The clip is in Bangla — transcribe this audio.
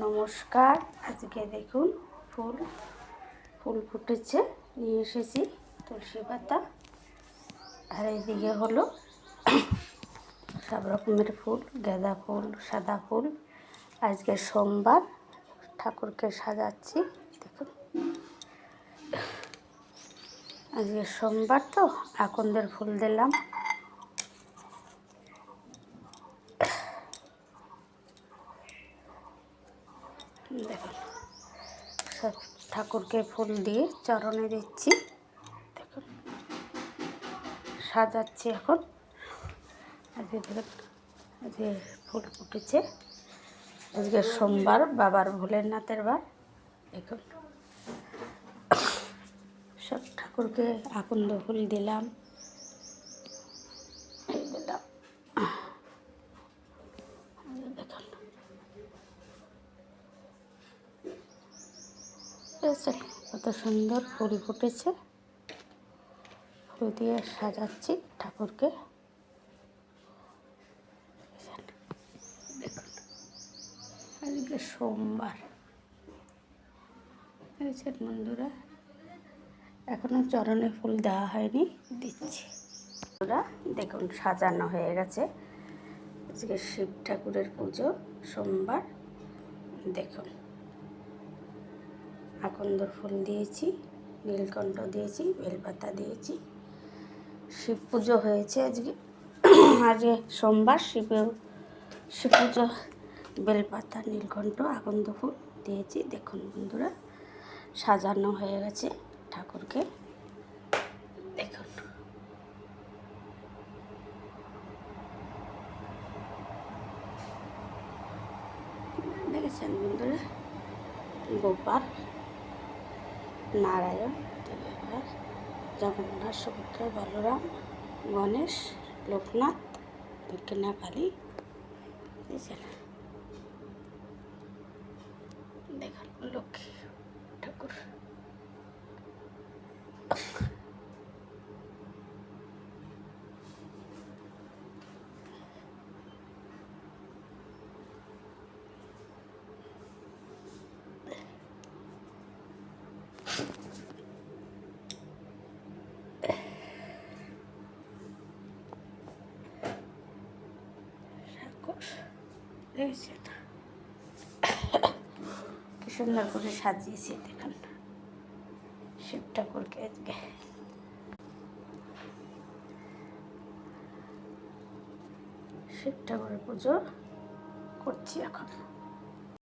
নমস্কার। আজকে দেখুন ফুল ফুটেছে, নিয়ে এসেছি তুলসী পাতা। আর এইদিকে হলো সব রকমের ফুল, গাঁদা ফুল, সাদা ফুল। আজকে সোমবার, ঠাকুরকে সাজাচ্ছি। দেখুন আজকে সোমবার তো আকন্দের ফুল দিলাম। দেখুন সব ঠাকুরকে ফুল দিয়ে চরণে দিচ্ছি। দেখুন সাজাচ্ছি এখন। আজকে দেখুন আজকে ফুল ফুটেছে। আজকে সোমবার, বাবার ভোলেনাথের বার। দেখুন সব ঠাকুরকে আকন্দ ফুল দিলাম, এই দিলাম। দেখুন কত সুন্দর ফুল ফুটেছে। ফুল দিয়ে সাজাচ্ছি ঠাকুরকে। দেখুন আজকে সোমবার, দেখেছেন বন্ধুরা। এখনো চরণে ফুল দেওয়া হয়নি, দিচ্ছি। বন্ধুরা দেখুন সাজানো হয়ে গেছে। আজকে শিব ঠাকুরের পুজো, সোমবার। দেখুন আকন্দ ফুল দিয়েছি, নীলকণ্ঠ দিয়েছি, বেলপাতা দিয়েছি। শিব পুজো হয়েছে আজকে। আজকে সোমবার, শিব পুজো, বেলপাতা, নীলকণ্ঠ, আকন্দ ফুল দিয়েছি। দেখুন বন্ধুরা সাজানো হয়ে গেছে ঠাকুরকে। দেখুন দেখেছেন বন্ধুরা, গোপাল, নারায়ণ, দেবীবার, জগন্নাথ, সুভদ্রা, বলরাম, গণেশ, লোকনাথ, দক্ষিণা কালী। দেখেছেন, দেখুন লক্ষ্মী ঠাকুর। দেখেছেন কি সুন্দর করে সাজিয়েছি। দেখুন শিব ঠাকুরকে আজকে শিব ঠাকুরের পুজো করছি এখন।